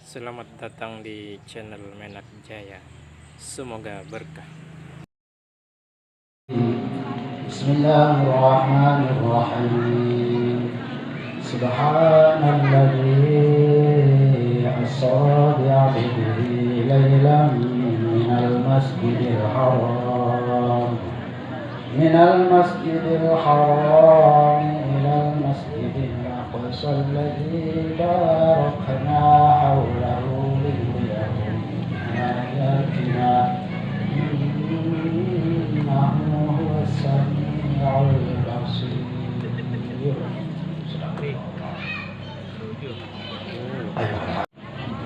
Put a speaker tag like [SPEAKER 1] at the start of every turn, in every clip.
[SPEAKER 1] Selamat datang di channel Menak Jaya. Semoga berkah.
[SPEAKER 2] Bismillahirrahmanirrahim. Subhanalladzi asra bi'abdihi laylan minal masjidil haram ilal masjidil aqsa alladzi barakna hawlahu linuriyahu min ayatina innahu huwas sami'ul basir.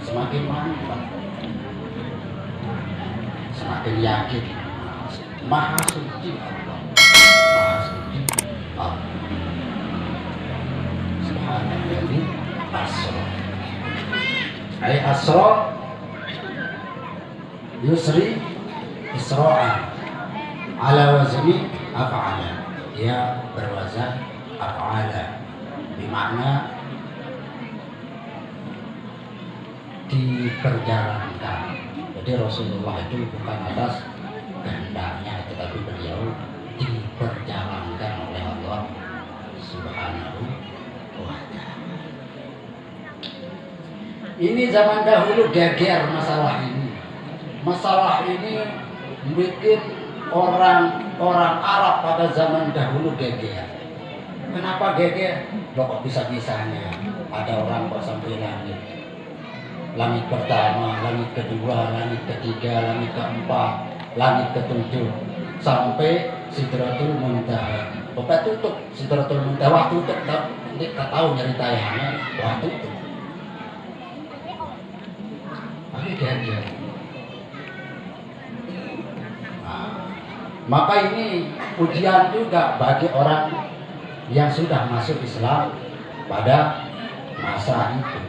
[SPEAKER 2] Semakin mantap, semakin yakin Maha Suci Allah, Maha Suci Allah. Subhanalladzi asra. Ay asra yusri isra'an ala wazni af'ala. Dia berwazan af'ala, bermakna diperjalankan. Jadi Rasulullah itu bukan atas kehendaknya, tetapi beliau diperjalankan oleh Allah Subhanahu wa ta'ala. Ini zaman dahulu geger masalah ini. Masalah ini bikin orang Arab pada zaman dahulu geger. Kenapa geger? Kok bisa-bisanya ada orang kok sampai langit pertama, langit kedua, langit ketiga, langit keempat, langit ketujuh, sampai Sidratul Muntaha. Bapak tutup Sidratul Muntaha, wah tutup, ini tak tahu nyeritayannya, wah tutup. Tapi dia. Nah, maka ini ujian juga bagi orang yang sudah masuk Islam pada masa itu.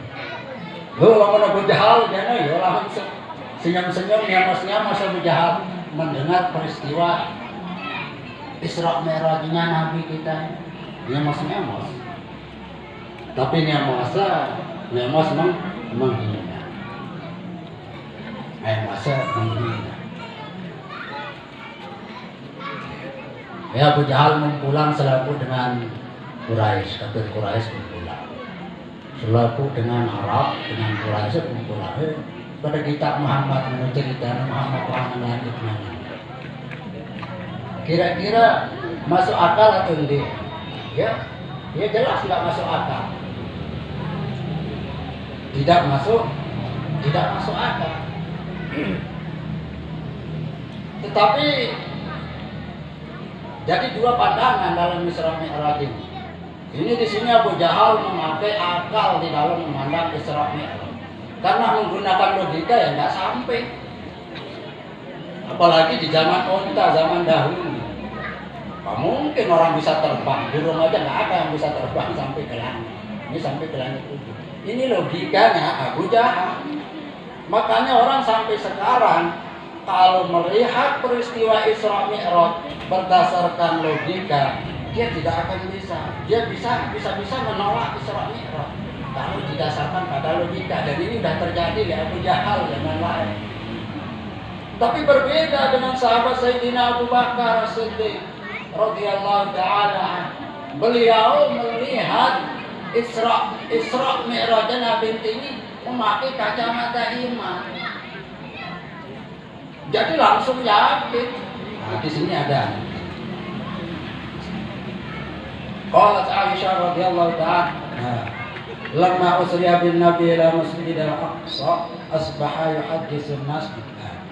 [SPEAKER 2] Kalau Abu Jahal dia ya langsung senyum-senyum nyamos-nyamos Abu Jahal mendengar peristiwa Isra Mi'rajnya Nabi kita. Nyamos-nyamos. Tapi nyamos menghina. Menghina. Ya Abu Jahal mempulang selaku dengan Quraisy, kafir Quraisy mempulang. Selaku dengan Arab, dengan Quraisy kumpulan pada kitab Muhammad menceritakan Muhammad pangan langit mana. Kira-kira masuk akal atau tidak? Ya jelas tidak masuk akal. Tidak masuk akal. Tetapi jadi dua pandangan dalam Isra Mi'raj ini. Ini di sini Abu Jahal memakai akal di dalam memandang Isra Mi'raj. Karena menggunakan logika yang nggak sampai. Apalagi di zaman onta, zaman dahulu. Gak mungkin orang bisa terbang, burung aja nggak ada yang bisa terbang sampai ke langit. Ini sampai ke langit itu. Ini logikanya Abu Jahal. Makanya orang sampai sekarang kalau melihat peristiwa Isra Mi'raj berdasarkan logika, dia tidak akan bisa. Dia bisa menolak Isra Mi'raj kalau didasarkan pada logika. Dan ini sudah terjadi di Abu Jahal dan lain-lain. Tapi berbeda dengan sahabat Sayyidina Abu Bakar As-Siddiq radhiyallahu ta'ala. Beliau melihat Isra Mi'raj Nabi ini memakai kacamata iman. Jadi langsung yakin. Nah, di sini ada. Qalat Aisyah radhiyallahu ta'ala, lamma usriya bin Nabi ila Masjidil Aqsa asbaha yuhadditsun nas bi'an.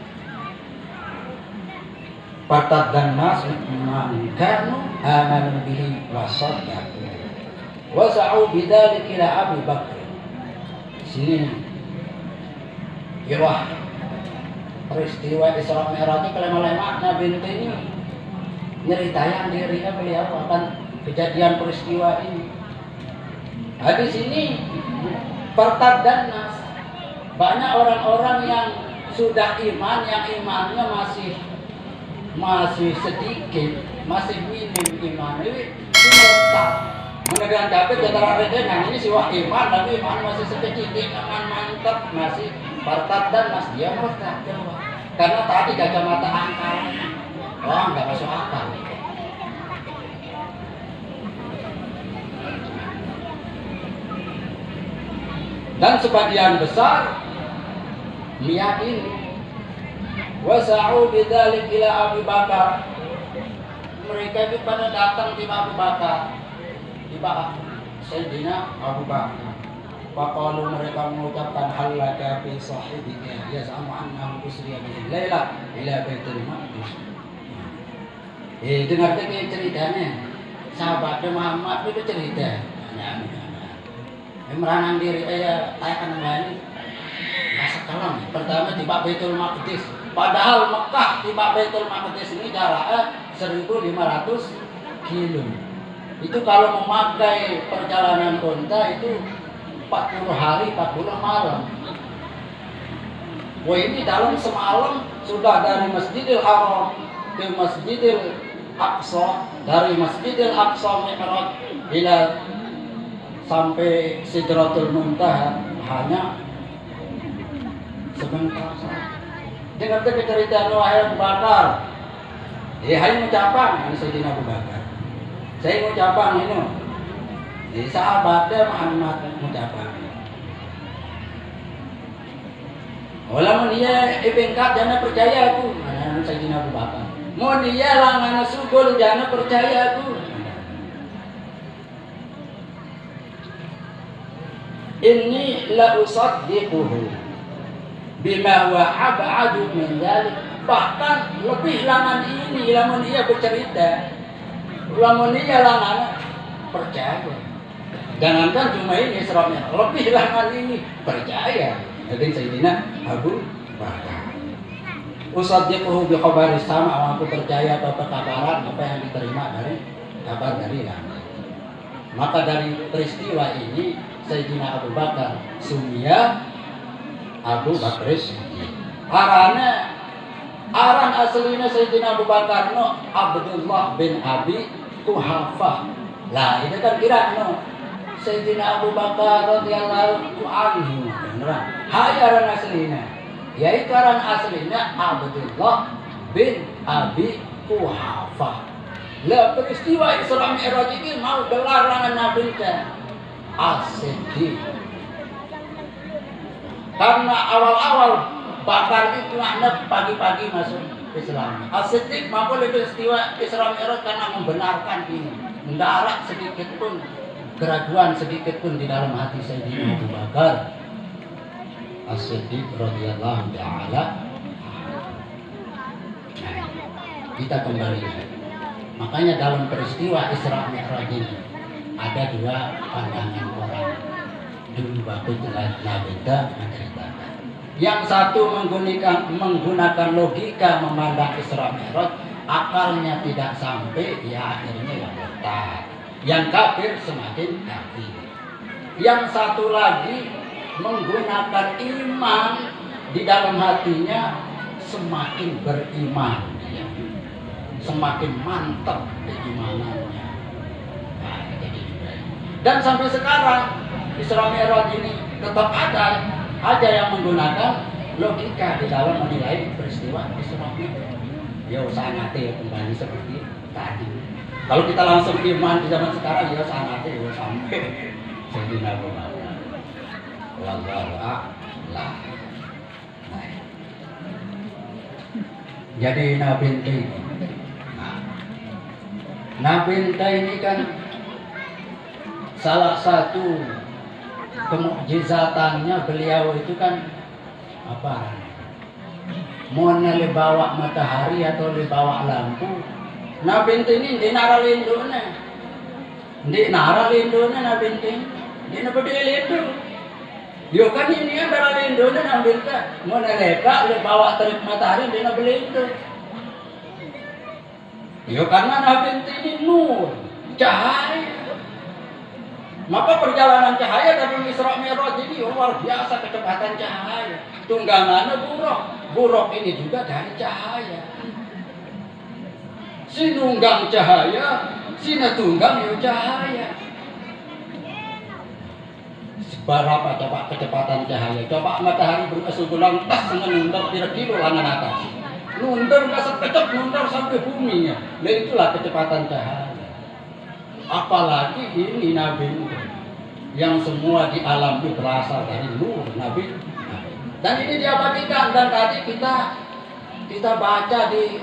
[SPEAKER 2] Fatad nas man kanu amanu bihi wa saddaqu. Wa sa'u bidzalika ila Abi Bakr. Sini kirah peristiwa Isra Mi'raj kelema-lema Nabi ini nyeritain dirinya beliau akan kejadian peristiwa ini. Nah, di sini pertaddan nas, banyak orang-orang yang sudah iman, yang imannya masih sedikit, masih minim iman, ini murtad. Menegang capek jatara redengan ini siwak iman, tapi iman masih sekecil, iman mantap, masih partat dan mas dia murtad. Karena tadi kacamata akal, oh nggak masuk akal. Dan sebagian besar meyakini wasa'u bidzalik ila Abu Bakar. Mereka itu pada datang di Abu Bakar, tiba Sayyidina Abu Bakar. Faqalu mereka mengucapkan halaka fi sahibika yaz'amu annahu usriya bihi laila ila Baitul Maqdis. Dengar ke ceritanya. Sahabatnya Muhammad itu cerita. Meranang diri tayakan lain masa kalam. Pertama tiba Baitul Maqdis. Padahal Mekah tiba Baitul Maqdis ini jaraknya 1.500 kilo. Itu kalau memakai perjalanan unta itu 40 hari 40 malam. Wah ini dalam semalam sudah dari Masjidil Haram ke Masjidil Aqsa, dari Masjidil Aqsa Mi'raj ila sampai Sidratul Muntaha hanya sebentar saja. Dengar cerita wahai Abu Bakar. Hai mengucapkan ini Sayyidina Abu Bakar. Saya mengucapkan ini. Di sahabatnya Muhammad mengucapkan. Walaupun dia ibengkat jangan percaya aku. Mana Sayyidina Abu Bakar. Mau dia langan sugul jangan percaya aku. Inni la usaddiquhu bima huwa ab'adu min dzalik. Bahkan lebih laman ini lamun ia bercerita, lamun ia langan percaya. Jangankan cuma ini serapnya, lebih laman ini percaya. Jadi Sayyidina Abu Bakar. Usaddiquhu bi khabari sama, aku percaya atau kabaran apa yang diterima dari kabar dari langit. Maka dari peristiwa ini Sayyidina Abu Bakar sumia Abu Bakar Siddiq. Aran aslinya Sayyidina Abu Bakar no Abdullah bin Abi Quhafah. Lah itu kan kira no Sayyidina Abu Bakar radhiyallahu anhu. Hai aran aslinya. Yaitu aran aslinya Abdullah bin Abi Quhafah. Lah peristiwa Isra Mi'raj ini mau gelar langan Nabi As-Siddiq. Karena awal-awal Bakar itu makna pagi-pagi masuk Islam. As-Siddiq maupun peristiwa Isra Mi'raj karena membenarkan ini. Mendarat sedikit pun keraguan sedikit pun di dalam hati Sayyidina Abu Bakar As-Siddiq radhiyallahu ta'ala. Nah, kita kembali. Makanya dalam peristiwa Isra Mi'raj ini ada dua pandangan orang. Dulu waktu Nabi menceritakan. Yang satu menggunakan logika memandang Isra Mi'raj, akalnya tidak sampai, ya akhirnya yang murtad. Yang kafir semakin kafir. Yang satu lagi menggunakan iman di dalam hatinya, semakin beriman dia. Semakin mantap keimanannya. Nah, dan sampai sekarang Isra Mi'raj ini tetap ada yang menggunakan logika di dalam menilai peristiwa Isra Mi'raj. Ya sangatnya kembali seperti tadi. Kalau kita langsung iman di zaman sekarang ya sangatnya ya sampai Sayyidina Abu Bakar. Wallahu a'lam. Jadi Nabi ini, Nabi ini kan salah satu kemukjizatannya beliau itu kan apa? Mau bawa matahari atau bawa lampu. Nabi ini di nara lindungnya, Nabi ini, di napa dia lindu. Yo kan ini adalah lindungnya Nabi ini. Mau bawa terik matahari di napa lindu. Yo karena Nabi ini nur, cahaya. Maka perjalanan cahaya dari Isra Mi'raj ini luar biasa kecepatan cahaya. Tunggangannya buruk. Buruk ini juga dari cahaya. Si nunggang cahaya, si tunggang ya cahaya. Seberapa coba kecepatan cahaya? Coba matahari berkesuburan tas dengan nundar kilo langan atas. Nundar nggak sekejap, nundar sampai bumi ya. Nah itulah kecepatan cahaya. Apalagi ini Nabi yang semua di alam itu berasal dari nur Nabi. Dan ini diabadikan, dan tadi kita baca di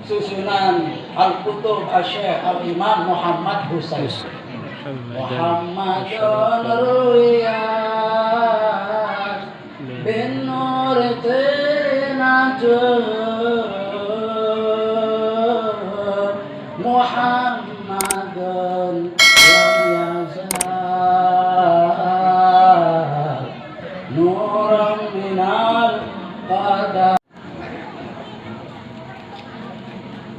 [SPEAKER 2] susunan Al-Kutub Asy-Syaikh Al-Imam Muhammad Husain. Muhammadun Ruyat bin Nur Tinajun Muhammadun lam yazal nuran minal qadar.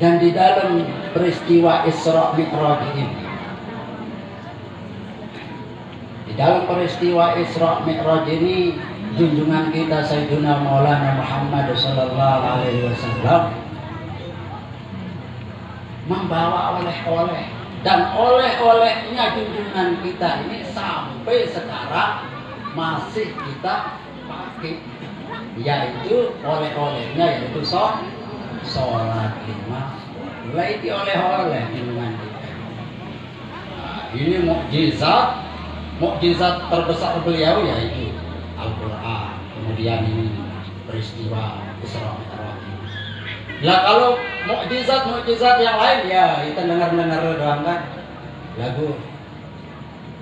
[SPEAKER 2] Dan di dalam peristiwa Isra Mi'raj ini, dalam peristiwa Isra Mi'raj ini, junjungan kita Sayyidina Maulana Muhammad sallallahu alaihi wasallam membawa oleh-oleh, dan oleh-olehnya junjungan kita ini sampai sekarang masih kita pakai, yaitu oleh-olehnya yaitu sholat lima. Mulai di oleh-oleh junjungan kita. Nah, ini mukjizat terbesar beliau yaitu Al-Quran, kemudian ini peristiwa Isra Mi'raj. Lah kalau mukjizat yang lain ya kita dengar doang kan, lagu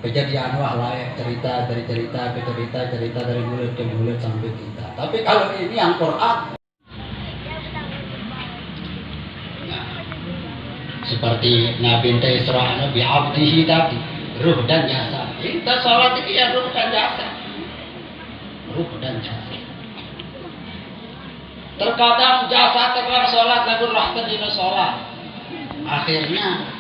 [SPEAKER 2] kejadian lain, cerita dari cerita ke cerita dari mulut ke mulut sampai kita. Tapi kalau ini yang Quran, nah, seperti Nabi Isra bi abdihi tadi, ruh dan jasad. Kita sholat ini ya ruh dan jasad. Ruh dan jasad. Terkadang jasad terkadang sholat lagu rahatan dino sholat. Akhirnya